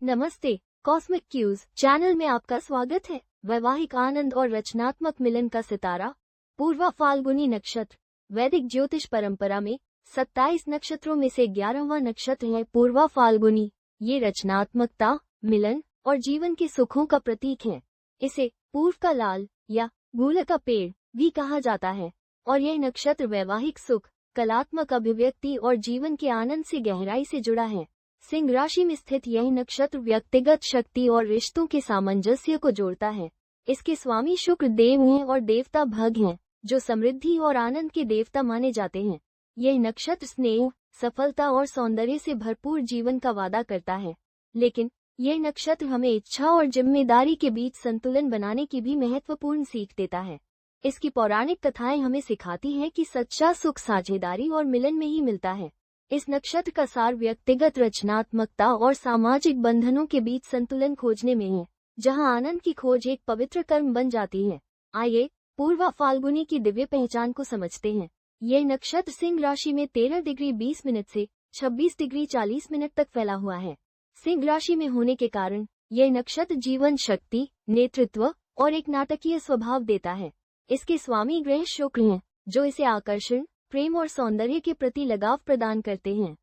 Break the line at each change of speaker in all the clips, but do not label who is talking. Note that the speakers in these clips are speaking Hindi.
नमस्ते, कॉस्मिक क्यूज चैनल में आपका स्वागत है। वैवाहिक आनंद और रचनात्मक मिलन का सितारा पूर्वा फाल्गुनी नक्षत्र। वैदिक ज्योतिष परंपरा में 27 नक्षत्रों में से 11वां नक्षत्र है पूर्वा फाल्गुनी। ये रचनात्मकता, मिलन और जीवन के सुखों का प्रतीक है। इसे पूर्व का लाल या गूल का पेड़ भी कहा जाता है और यह नक्षत्र वैवाहिक सुख, कलात्मक अभिव्यक्ति और जीवन के आनंद से गहराई से जुड़ा है। सिंह राशि में स्थित यह नक्षत्र व्यक्तिगत शक्ति और रिश्तों के सामंजस्य को जोड़ता है। इसके स्वामी शुक्र देव हैं और देवता भग हैं, जो समृद्धि और आनंद के देवता माने जाते हैं। यह नक्षत्र स्नेह, सफलता और सौंदर्य से भरपूर जीवन का वादा करता है, लेकिन यह नक्षत्र हमें इच्छा और जिम्मेदारी के बीच संतुलन बनाने की भी महत्वपूर्ण सीख देता है। इसकी पौराणिक कथाएं हमें सिखाती हैं कि सच्चा सुख साझेदारी और मिलन में ही मिलता है। इस नक्षत्र का सार व्यक्तिगत रचनात्मकता और सामाजिक बंधनों के बीच संतुलन खोजने में है, जहां आनंद की खोज एक पवित्र कर्म बन जाती है। आइए पूर्वा फाल्गुनी की दिव्य पहचान को समझते हैं। यह नक्षत्र सिंह राशि में 13 डिग्री 20 मिनट से 26 डिग्री 40 मिनट तक फैला हुआ है। सिंह राशि में होने के कारण यह नक्षत्र जीवन शक्ति, नेतृत्व और एक नाटकीय स्वभाव देता है। इसके स्वामी ग्रह शुक्र हैं, जो इसे आकर्षण, प्रेम और सौंदर्य के प्रति लगाव प्रदान करते हैं।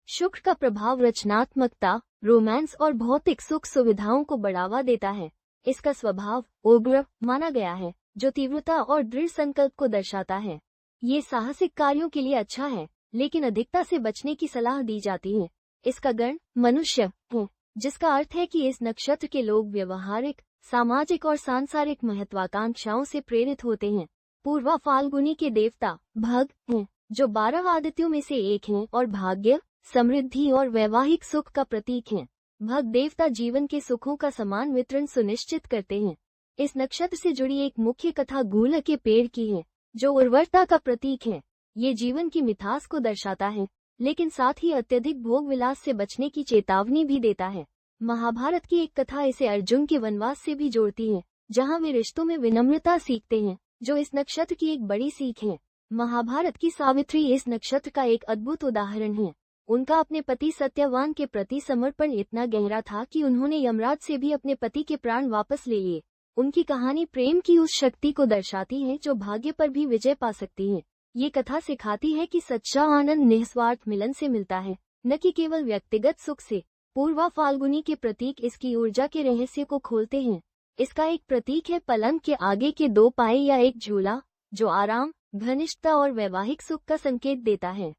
शुक्र का प्रभाव रचनात्मकता, रोमांस और भौतिक सुख सुविधाओं को बढ़ावा देता है। इसका स्वभाव उग्र माना गया है, जो तीव्रता और दृढ़ संकल्प को दर्शाता है। ये साहसिक कार्यों के लिए अच्छा है, लेकिन अधिकता से बचने की सलाह दी जाती है। इसका गण मनुष्य है, जिसका अर्थ है कि इस नक्षत्र के लोग व्यवहारिक, सामाजिक और सांसारिक महत्वाकांक्षाओं से प्रेरित होते हैं। पूर्वा फाल्गुनी के देवता भग हैं, जो 12 आदित्यों में से एक हैं और भाग्य, समृद्धि और वैवाहिक सुख का प्रतीक हैं। भग देवता जीवन के सुखों का समान वितरण सुनिश्चित करते हैं। इस नक्षत्र से जुड़ी एक मुख्य कथा गूल के पेड़ की है, जो उर्वरता का प्रतीक है। ये जीवन की मिठास को दर्शाता है, लेकिन साथ ही अत्यधिक भोग विलास से बचने की चेतावनी भी देता है। महाभारत की एक कथा इसे अर्जुन के वनवास से भी जोड़ती है, जहाँ वे रिश्तों में विनम्रता सीखते हैं, जो इस नक्षत्र की एक बड़ी सीख है। महाभारत की सावित्री इस नक्षत्र का एक अद्भुत उदाहरण है। उनका अपने पति सत्यवान के प्रति समर्पण इतना गहरा था कि उन्होंने यमराज से भी अपने पति के प्राण वापस ले लिए। उनकी कहानी प्रेम की उस शक्ति को दर्शाती है जो भाग्य पर भी विजय पा सकती है। ये कथा सिखाती है कि सच्चा आनंद निस्वार्थ मिलन से मिलता है, न कि केवल व्यक्तिगत सुख से। पूर्वा फाल्गुनी के प्रतीक इसकी ऊर्जा के रहस्य को खोलते हैं। इसका एक प्रतीक है पलंग के आगे के 2 पाए या एक झूला, जो आराम, घनिष्ठता और वैवाहिक सुख का संकेत देता है।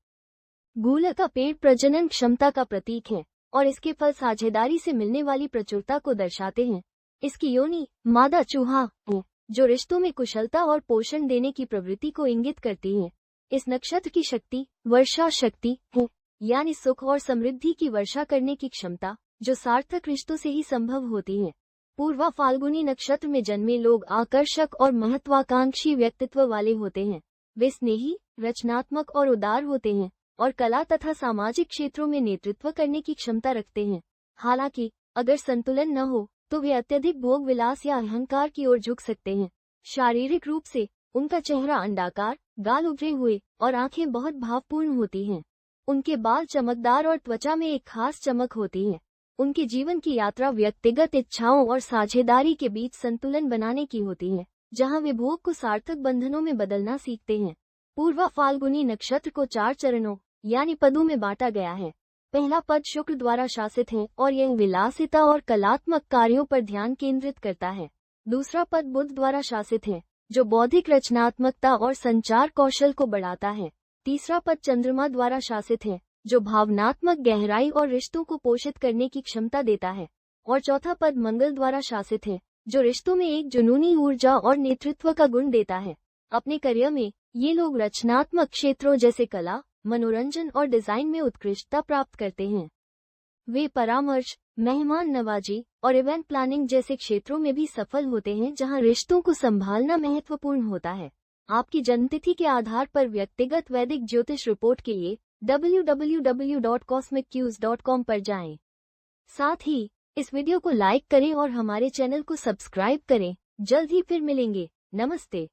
गूल का पेड़ प्रजनन क्षमता का प्रतीक है और इसके फल साझेदारी से मिलने वाली प्रचुरता को दर्शाते हैं। इसकी योनि मादा चूहा है, जो रिश्तों में कुशलता और पोषण देने की प्रवृत्ति को इंगित करती है। इस नक्षत्र की शक्ति वर्षा शक्ति है, यानी सुख और समृद्धि की वर्षा करने की क्षमता, जो सार्थक रिश्तों से ही संभव होती है। पूर्वा फाल्गुनी नक्षत्र में जन्मे लोग आकर्षक और महत्वाकांक्षी व्यक्तित्व वाले होते हैं। वे स्नेही, रचनात्मक और उदार होते हैं और कला तथा सामाजिक क्षेत्रों में नेतृत्व करने की क्षमता रखते हैं। हालांकि अगर संतुलन न हो तो वे अत्यधिक भोग विलास या अहंकार की ओर झुक सकते हैं। शारीरिक रूप से उनका चेहरा अंडाकार, गाल उभरे हुए और आंखें बहुत भावपूर्ण होती हैं। उनके बाल चमकदार और त्वचा में एक खास चमक होती है। उनके जीवन की यात्रा व्यक्तिगत इच्छाओं और साझेदारी के बीच संतुलन बनाने की होती है, जहां वे भोग को सार्थक बंधनों में बदलना सीखते हैं। पूर्वा फाल्गुनी नक्षत्र को 4 चरणों यानी पदों में बांटा गया है। पहला पद शुक्र द्वारा शासित है और यह विलासिता और कलात्मक कार्यों पर ध्यान केंद्रित करता है। दूसरा पद बुध द्वारा शासित है, जो बौद्धिक रचनात्मकता और संचार कौशल को बढ़ाता है। तीसरा पद चंद्रमा द्वारा शासित है, जो भावनात्मक गहराई और रिश्तों को पोषित करने की क्षमता देता है। और चौथा पद मंगल द्वारा शासित है, जो रिश्तों में एक जुनूनी ऊर्जा और नेतृत्व का गुण देता है। अपने करियर में ये लोग रचनात्मक क्षेत्रों जैसे कला, मनोरंजन और डिजाइन में उत्कृष्टता प्राप्त करते हैं। वे परामर्श, मेहमान नवाजी और इवेंट प्लानिंग जैसे क्षेत्रों में भी सफल होते हैं, जहां रिश्तों को संभालना महत्वपूर्ण होता है। आपकी जन्मतिथि के आधार पर व्यक्तिगत वैदिक ज्योतिष रिपोर्ट के लिए www.cosmiccues.com पर जाएं। साथ ही इस वीडियो को लाइक करें और हमारे चैनल को सब्सक्राइब करें। जल्द ही फिर मिलेंगे। नमस्ते।